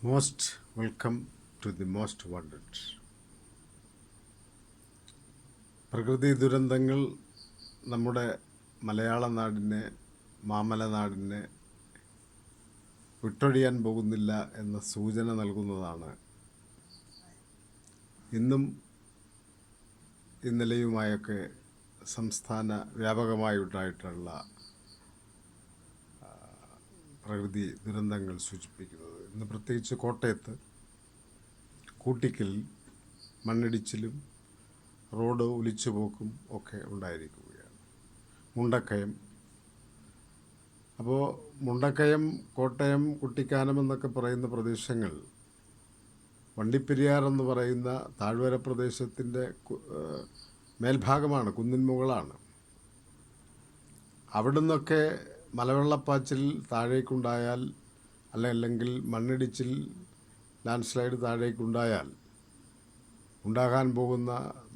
Most welcome to the most wanted. പ്രകൃതി ദുരന്തങ്ങൾ നമ്മുടെ മലയാള നാടിനെ, മാമല നാടിനെ വിട്ടൊഴിയാൻ പോകുന്നില്ല എന്ന സൂചന നൽകുന്നതാണ് ഇന്നും ഇന്നലെയുമായൊക്കെ സംസ്ഥാന വ്യാപകമായി ഉണ്ടായിട്ടുള്ള പ്രകൃതി ദുരന്തങ്ങൾ സൂചിപ്പിക്കുന്നത്. ഇന്ന് പ്രത്യേകിച്ച് കോട്ടയത്ത് കൂട്ടിക്കലിൽ മണ്ണിടിച്ചിലും റോഡ് ഒലിച്ചുപോക്കും ഒക്കെ ഉണ്ടായിരിക്കുകയാണ്. മുണ്ടക്കയം, അപ്പോൾ മുണ്ടക്കയം, കോട്ടയം, കുട്ടിക്കാനം എന്നൊക്കെ പറയുന്ന പ്രദേശങ്ങൾ വണ്ടിപ്പെരിയാർ എന്ന് പറയുന്ന താഴ്വര പ്രദേശത്തിൻ്റെ മേൽഭാഗമാണ്, കുന്നിൻ മുകളാണ്. അവിടുന്നൊക്കെ മലവെള്ളപ്പാച്ചിൽ താഴേക്കുണ്ടായാൽ, അല്ലെങ്കിൽ മണ്ണിടിച്ചിൽ ലാൻഡ് സ്ലൈഡ് താഴേക്കുണ്ടായാൽ ഉണ്ടാകാൻ പോകുന്ന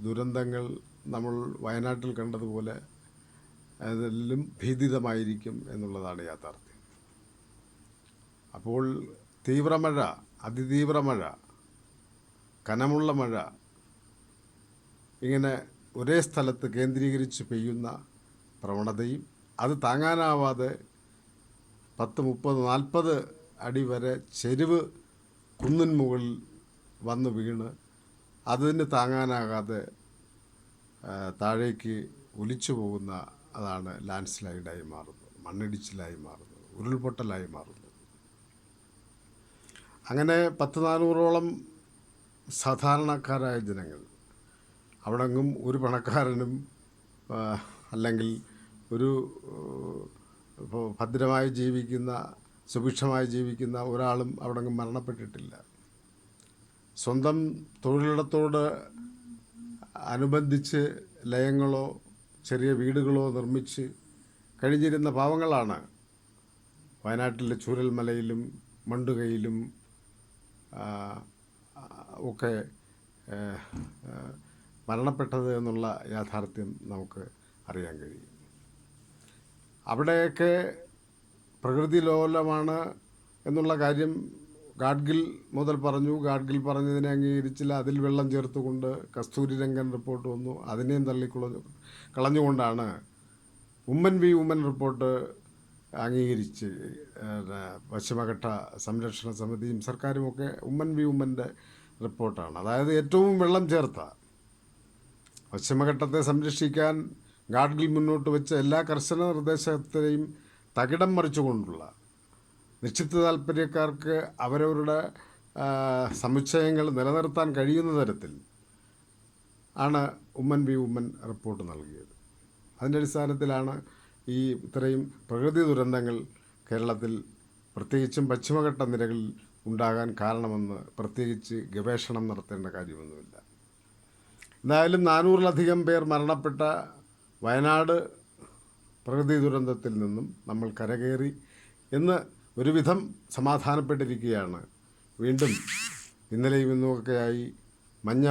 ദുരന്തങ്ങൾ നമ്മൾ വയനാട്ടിൽ കണ്ടതുപോലെ അതിലും ഭീതിതമായിരിക്കും എന്നുള്ളതാണ് യാഥാർത്ഥ്യം. അപ്പോൾ തീവ്രമഴ, അതിതീവ്ര മഴ, കനമുള്ള മഴ ഇങ്ങനെ ഒരേ സ്ഥലത്ത് കേന്ദ്രീകരിച്ച് പെയ്യുന്ന പ്രവണതയും അത് താങ്ങാനാവാതെ 10, 30, 40 അടി വരെ ചെരിവ് കുന്നിൻ മുകളിൽ വന്ന് വീണ് അതിന് താങ്ങാനാകാതെ താഴേക്ക് ഒലിച്ചു പോകുന്ന അതാണ് ലാൻഡ് സ്ലൈഡായി മാറുന്നത്, മണ്ണിടിച്ചിലായി മാറുന്നത്, ഉരുൾപൊട്ടലായി മാറുന്നത്. അങ്ങനെ 400ഓളം സാധാരണക്കാരായ ജനങ്ങൾ, അവിടെങ്ങും ഒരു പണക്കാരനും അല്ലെങ്കിൽ ഒരു ഭദ്രമായി ജീവിക്കുന്ന, സുഭിക്ഷമായി ജീവിക്കുന്ന ഒരാളും അവിടെങ്ങും മരണപ്പെട്ടിട്ടില്ല. സ്വന്തം തൊഴിലിടത്തോട് അനുബന്ധിച്ച് ലയങ്ങളോ ചെറിയ വീടുകളോ നിർമ്മിച്ച് കഴിഞ്ഞിരുന്ന പാവങ്ങളാണ് വയനാട്ടിലെ ചൂരൽമലയിലും മണ്ടുകയിലും ഒക്കെ മരണപ്പെട്ടത് എന്നുള്ള യാഥാർത്ഥ്യം നമുക്ക് അറിയാൻ കഴിയും. അവിടെയൊക്കെ പ്രകൃതി ലോലമാണ് എന്നുള്ള കാര്യം ഗാഡ്ഗിൽ മുതൽ പറഞ്ഞു. ഗാഡ്ഗിൽ പറഞ്ഞതിനെ അംഗീകരിച്ചില്ല. അതിൽ വെള്ളം ചേർത്തുകൊണ്ട് കസ്തൂരി രംഗൻ റിപ്പോർട്ട് വന്നു. അതിനെയും കളഞ്ഞുകൊണ്ടാണ് വുമൻ വി വുമൻ റിപ്പോർട്ട് അംഗീകരിച്ച് പശ്ചിമഘട്ട സംരക്ഷണ സമിതിയും സർക്കാരുമൊക്കെ വുമൻ വി വുമൻ്റെ റിപ്പോർട്ടാണ്. അതായത് ഏറ്റവും വെള്ളം ചേർത്ത പശ്ചിമഘട്ടത്തെ സംരക്ഷിക്കാൻ ഗാഡ്ഗിൽ മുന്നോട്ട് വെച്ച എല്ലാ കർശന നിർദ്ദേശത്തെയും തകിടം മറിച്ചുകൊണ്ടുള്ള, നിശ്ചിത താല്പര്യക്കാർക്ക് അവരവരുടെ സമുച്ചയങ്ങൾ നിലനിർത്താൻ കഴിയുന്ന തരത്തിൽ ആണ് വുമൻ വി വുമൻ റിപ്പോർട്ട് നൽകിയത്. അതിൻ്റെ അടിസ്ഥാനത്തിലാണ് ഈ ഇത്രയും പ്രകൃതി ദുരന്തങ്ങൾ കേരളത്തിൽ പ്രത്യേകിച്ചും പശ്ചിമഘട്ട നിരകളിൽ ഉണ്ടാകാൻ കാരണമെന്ന് പ്രത്യേകിച്ച് ഗവേഷണം നടത്തേണ്ട കാര്യമൊന്നുമില്ല. എന്തായാലും 400-ലധികം പേർ മരണപ്പെട്ട വയനാട് പ്രകൃതി ദുരന്തത്തിൽ നിന്നും നമ്മൾ കരകയറി എന്ന് ഒരുവിധം സമാധാനപ്പെട്ടിരിക്കുകയാണ്. വീണ്ടും ഇന്നലെയും ഇന്നുമൊക്കെയായി മഞ്ഞ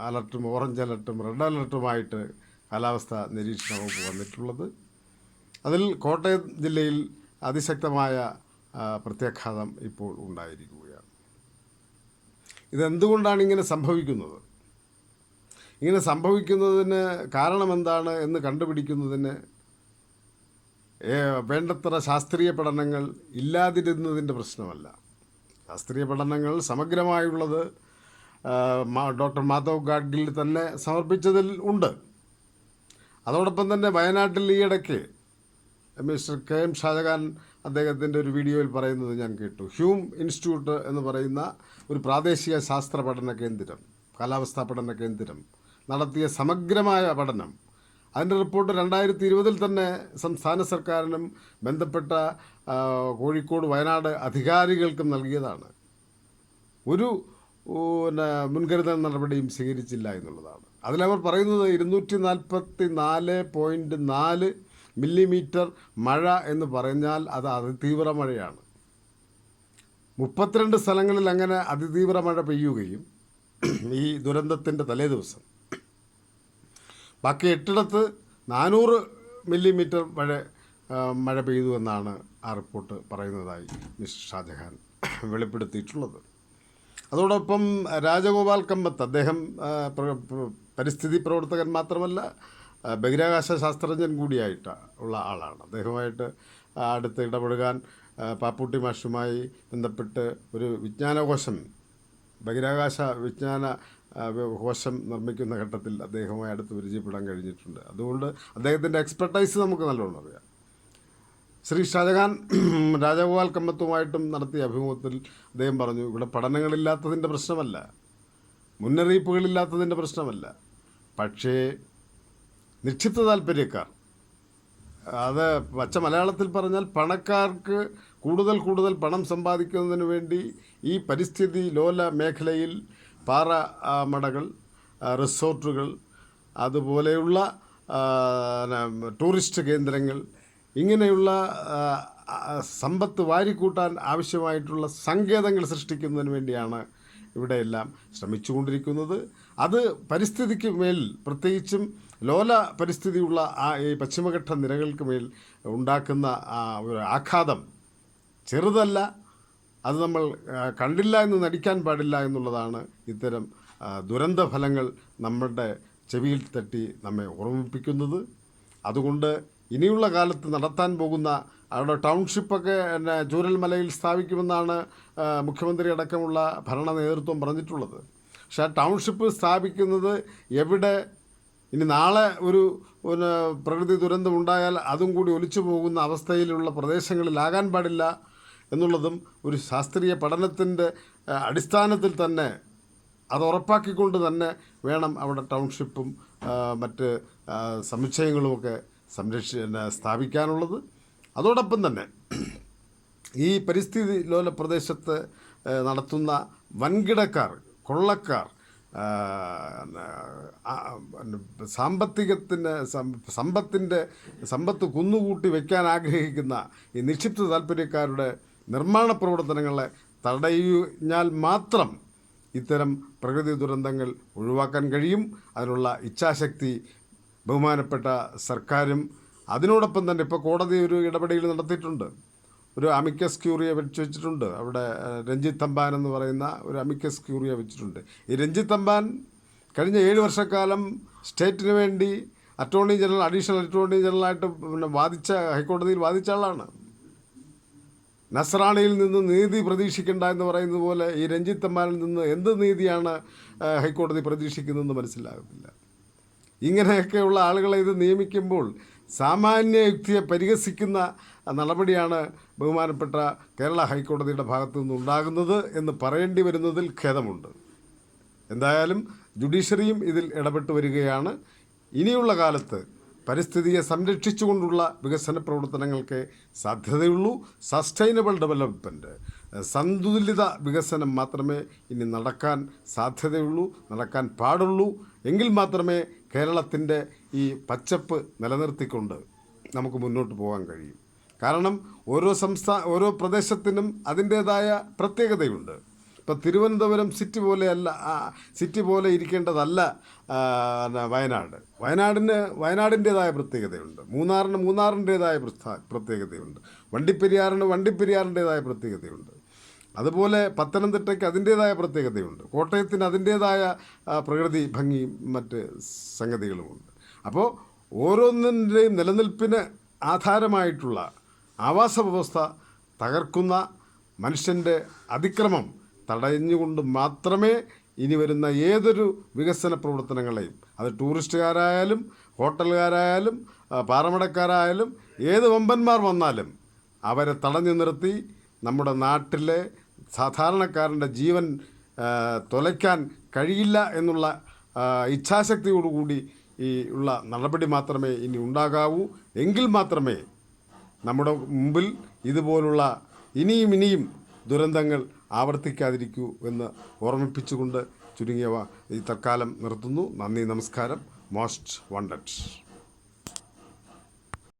അലർട്ടും ഓറഞ്ച് അലർട്ടും റെഡ് അലർട്ടുമായിട്ട് കാലാവസ്ഥ നിരീക്ഷണ വകുപ്പ് വന്നിട്ടുള്ളത്. അതിൽ കോട്ടയം ജില്ലയിൽ അതിശക്തമായ പ്രത്യാഘാതം ഇപ്പോൾ ഉണ്ടായിരിക്കുകയാണ്. ഇതെന്തുകൊണ്ടാണ് ഇങ്ങനെ സംഭവിക്കുന്നത്? ഇങ്ങനെ സംഭവിക്കുന്നതിന് കാരണമെന്താണ് എന്ന് കണ്ടുപിടിക്കുന്നതിന് വേണ്ടത്ര ശാസ്ത്രീയ പഠനങ്ങൾ ഇല്ലാതിരുന്നതിൻ്റെ പ്രശ്നമല്ല. ശാസ്ത്രീയ പഠനങ്ങൾ സമഗ്രമായുള്ളത് ഡോക്ടർ മാധവ് ഗാഡ്ഗിൽ തന്നെ സമർപ്പിച്ചതിൽ ഉണ്ട്. അതോടൊപ്പം തന്നെ വയനാട്ടിൽ ഈയിടയ്ക്ക് മിസ്റ്റർ KM ഷാജഹാൻ അദ്ദേഹത്തിൻ്റെ ഒരു വീഡിയോയിൽ പറയുന്നത് ഞാൻ കേട്ടു. ഹ്യൂം ഇൻസ്റ്റിറ്റ്യൂട്ട് എന്ന് പറയുന്ന ഒരു പ്രാദേശിക ശാസ്ത്ര പഠന കേന്ദ്രം, കാലാവസ്ഥാ പഠന കേന്ദ്രം നടത്തിയ സമഗ്രമായ പഠനം, അതിൻ്റെ റിപ്പോർട്ട് 2020 തന്നെ സംസ്ഥാന സർക്കാരിനും ബന്ധപ്പെട്ട കോഴിക്കോട്, വയനാട് അധികാരികൾക്കും നൽകിയതാണ്. ഒരു മുൻകരുതൽ നടപടിയും സ്വീകരിച്ചില്ല എന്നുള്ളതാണ്. അതിലവർ പറയുന്നത് 244.4 മില്ലിമീറ്റർ മഴ എന്ന് പറഞ്ഞാൽ അത് അതിതീവ്ര മഴയാണ്. 32 സ്ഥലങ്ങളിൽ അങ്ങനെ അതിതീവ്ര മഴ പെയ്യുകയും ഈ ദുരന്തത്തിൻ്റെ തലേ ദിവസം, ബാക്കി 8 400 മില്ലിമീറ്റർ മഴ പെയ്തു എന്നാണ് ആ റിപ്പോർട്ട് പറയുന്നതായി മിസ്റ്റർ ഷാജഹാൻ വെളിപ്പെടുത്തിയിട്ടുള്ളത്. അതോടൊപ്പം രാജഗോപാൽ കമ്പത്ത് അദ്ദേഹം പരിസ്ഥിതി പ്രവർത്തകൻ മാത്രമല്ല, ബഹിരാകാശ ശാസ്ത്രജ്ഞൻ കൂടിയായിട്ട് ഉള്ള ആളാണ്. അദ്ദേഹമായിട്ട് അടുത്ത് ഇടപെടുവാൻ പാപ്പൂട്ടി മാഷുമായി ബന്ധപ്പെട്ട് ഒരു വിജ്ഞാനകോശം, ബഹിരാകാശ വിജ്ഞാന കോശം നിർമ്മിക്കുന്ന ഘട്ടത്തിൽ അദ്ദേഹവുമായി അടുത്ത് പരിചയപ്പെടാൻ കഴിഞ്ഞിട്ടുണ്ട്. അതുകൊണ്ട് അദ്ദേഹത്തിൻ്റെ എക്സ്പെർട്ടൈസ് നമുക്ക് നല്ലോണം അറിയാം. ശ്രീ ഷാജഹാൻ രാജഗോപാൽ കമ്പത്തുമായിട്ടും നടത്തിയ അഭിമുഖത്തിൽ അദ്ദേഹം പറഞ്ഞു, ഇവിടെ പഠനങ്ങളില്ലാത്തതിൻ്റെ പ്രശ്നമല്ല, മുന്നറിയിപ്പുകളില്ലാത്തതിൻ്റെ പ്രശ്നമല്ല, പക്ഷേ നിക്ഷിപ്ത താല്പര്യക്കാർ, അത് പച്ച മലയാളത്തിൽ പറഞ്ഞാൽ പണക്കാർക്ക് കൂടുതൽ പണം സമ്പാദിക്കുന്നതിന് വേണ്ടി ഈ പരിസ്ഥിതി ലോല മേഖലയിൽ പാറ മടകൾ, റിസോർട്ടുകൾ, അതുപോലെയുള്ള ടൂറിസ്റ്റ് കേന്ദ്രങ്ങൾ, ഇങ്ങനെയുള്ള സമ്പത്ത് വാരിക്കൂട്ടാൻ ആവശ്യമായിട്ടുള്ള സങ്കേതങ്ങൾ സൃഷ്ടിക്കുന്നതിന് വേണ്ടിയാണ് ഇവിടെയെല്ലാം ശ്രമിച്ചുകൊണ്ടിരിക്കുന്നത്. അത് പരിസ്ഥിതിക്ക് മേൽ, പ്രത്യേകിച്ചും ലോല പരിസ്ഥിതിയുള്ള ഈ പശ്ചിമഘട്ട നിരകൾക്ക് മേൽ ഉണ്ടാക്കുന്ന ഒരു ആഘാതം ചെറുതല്ല. അത് നമ്മൾ കണ്ടില്ല എന്ന് നടിക്കാൻ പാടില്ല എന്നുള്ളതാണ് ഇത്തരം ദുരന്ത ഫലങ്ങൾ നമ്മുടെ ചെവിയിൽ തട്ടി നമ്മെ ഓർമ്മിപ്പിക്കുന്നത്. അതുകൊണ്ട് ഇനിയുള്ള കാലത്ത് നടത്താൻ പോകുന്ന അവിടെ ടൗൺഷിപ്പൊക്കെ ചൂരൽമലയിൽ സ്ഥാപിക്കുമെന്നാണ് മുഖ്യമന്ത്രി അടക്കമുള്ള ഭരണ നേതൃത്വം പറഞ്ഞിട്ടുള്ളത്. പക്ഷേ ആ ടൗൺഷിപ്പ് സ്ഥാപിക്കുന്നത് എവിടെ, ഇനി നാളെ ഒരു പ്രകൃതി ദുരന്തം ഉണ്ടായാൽ അതും കൂടി ഒലിച്ചു പോകുന്ന അവസ്ഥയിലുള്ള പ്രദേശങ്ങളിലാകാൻ പാടില്ല എന്നുള്ളതും ഒരു ശാസ്ത്രീയ പഠനത്തിൻ്റെ അടിസ്ഥാനത്തിൽ തന്നെ അത് ഉറപ്പാക്കിക്കൊണ്ട് തന്നെ വേണം അവിടെ ടൗൺഷിപ്പും മറ്റ് സമുച്ചയങ്ങളുമൊക്കെ സ്ഥാപിക്കാനുള്ളത്. അതോടൊപ്പം തന്നെ ഈ പരിസ്ഥിതി ലോല പ്രദേശത്ത് നടത്തുന്ന വൻകിടക്കാർ, കൊള്ളക്കാർ, സമ്പത്ത് കുന്നുകൂട്ടി വയ്ക്കാൻ ആഗ്രഹിക്കുന്ന ഈ നിക്ഷിപ്ത താല്പര്യക്കാരുടെ നിർമ്മാണ പ്രവർത്തനങ്ങളെ തടഞ്ഞാൽ മാത്രം ഇത്തരം പ്രകൃതി ദുരന്തങ്ങൾ ഒഴിവാക്കാൻ കഴിയും. അതിനുള്ള ഇച്ഛാശക്തി ബഹുമാനപ്പെട്ട സർക്കാരും, അതിനോടൊപ്പം തന്നെ ഇപ്പോൾ കോടതി ഒരു ഇടപെടൽ നടത്തിയിട്ടുണ്ട്. ഒരു അമിക്കസ് ക്യൂറിയ വെച്ചിട്ടുണ്ട്. അവിടെ രഞ്ജിത്ത് തമ്പാൻ എന്ന് പറയുന്ന ഒരു അമിക്കസ് ക്യൂറിയ വെച്ചിട്ടുണ്ട്. ഈ രഞ്ജിത്ത് തമ്പാൻ കഴിഞ്ഞ 7 വർഷക്കാലം സ്റ്റേറ്റിന് വേണ്ടി അറ്റോർണി ജനറൽ, അഡീഷണൽ അറ്റോർണി ജനറലായിട്ട് ഹൈക്കോടതിയിൽ വാദിച്ച ആളാണ്. നസ്രാണിയിൽ നിന്ന് നീതി പ്രതീക്ഷിക്കേണ്ട എന്ന് പറയുന്നത് പോലെ ഈ രഞ്ജിത്ത് തമ്പാനിൽ നിന്ന് എന്ത് നീതിയാണ് ഹൈക്കോടതി പ്രതീക്ഷിക്കുന്നതെന്ന് മനസ്സിലാകുന്നില്ല. ഇങ്ങനെയൊക്കെയുള്ള ആളുകളെ ഇത് നിയമിക്കുമ്പോൾ സാമാന്യ യുക്തിയെ പരിഹസിക്കുന്ന നടപടിയാണ് ബഹുമാനപ്പെട്ട കേരള ഹൈക്കോടതിയുടെ ഭാഗത്തു നിന്നുണ്ടാകുന്നത് എന്ന് പറയേണ്ടി വരുന്നതിൽ ഖേദമുണ്ട്. എന്തായാലും ജുഡീഷ്യറിയും ഇതിൽ ഇടപെട്ട് വരികയാണ്. ഇനിയുള്ള കാലത്ത് പരിസ്ഥിതിയെ സംരക്ഷിച്ചുകൊണ്ടുള്ള വികസന പ്രവർത്തനങ്ങൾക്ക് സാധ്യതയുള്ളൂ. സസ്റ്റൈനബിൾ ഡെവലപ്മെൻറ്റ്, സന്തുലിത വികസനം മാത്രമേ ഇനി നടക്കാൻ സാധ്യതയുള്ളൂ, നടക്കാൻ പാടുള്ളൂ. എങ്കിൽ മാത്രമേ കേരളത്തിൻ്റെ ഈ പച്ചപ്പ് നിലനിർത്തിക്കൊണ്ട് നമുക്ക് മുന്നോട്ട് പോകാൻ കഴിയും. കാരണം ഓരോ പ്രദേശത്തിനും അതിൻ്റേതായ പ്രത്യേകതയുണ്ട്. ഇപ്പം തിരുവനന്തപുരം സിറ്റി പോലെ ഇരിക്കേണ്ടതല്ല വയനാട്. വയനാടിൻ്റേതായ പ്രത്യേകതയുണ്ട്. മൂന്നാറിൻ്റേതായ പ്രത്യേകതയുണ്ട്. വണ്ടിപ്പെരിയാറിൻ്റേതായ പ്രത്യേകതയുണ്ട്. അതുപോലെ പത്തനംതിട്ടയ്ക്ക് അതിൻ്റേതായ പ്രത്യേകതയുണ്ട്. കോട്ടയത്തിന് അതിൻ്റേതായ പ്രകൃതി ഭംഗിയും മറ്റ് സംഗതികളുമുണ്ട്. അപ്പോൾ ഓരോന്നിൻ്റെയും നിലനിൽപ്പിന് ആധാരമായിട്ടുള്ള ആവാസ വ്യവസ്ഥ തകർക്കുന്ന മനുഷ്യൻ്റെ അതിക്രമം തടഞ്ഞുകൊണ്ട് മാത്രമേ ഇനി വരുന്ന ഏതൊരു വികസന പ്രവർത്തനങ്ങളെയും, അത് ടൂറിസ്റ്റുകാരായാലും ഹോട്ടലുകാരായാലും പാറമടക്കാരായാലും ഏത് വമ്പന്മാർ വന്നാലും അവരെ തടഞ്ഞു നിർത്തി നമ്മുടെ നാട്ടിലെ സാധാരണക്കാരൻ്റെ ജീവൻ തുലയ്ക്കാൻ കഴിയില്ല എന്നുള്ള ഇച്ഛാശക്തിയോടുകൂടി ഉള്ള നടപടി മാത്രമേ ഇനി ഉണ്ടാകാവൂ. എങ്കിൽ മാത്രമേ നമ്മുടെ മുമ്പിൽ ഇതുപോലുള്ള ഇനിയും ദുരന്തങ്ങൾ ആവർത്തിക്കാതിരിക്കൂ എന്ന് ഓർമ്മിപ്പിച്ചുകൊണ്ട് ചുരുങ്ങിയവ ഈ തൽക്കാലം നിർത്തുന്നു. നന്ദി, നമസ്കാരം. Most wanted.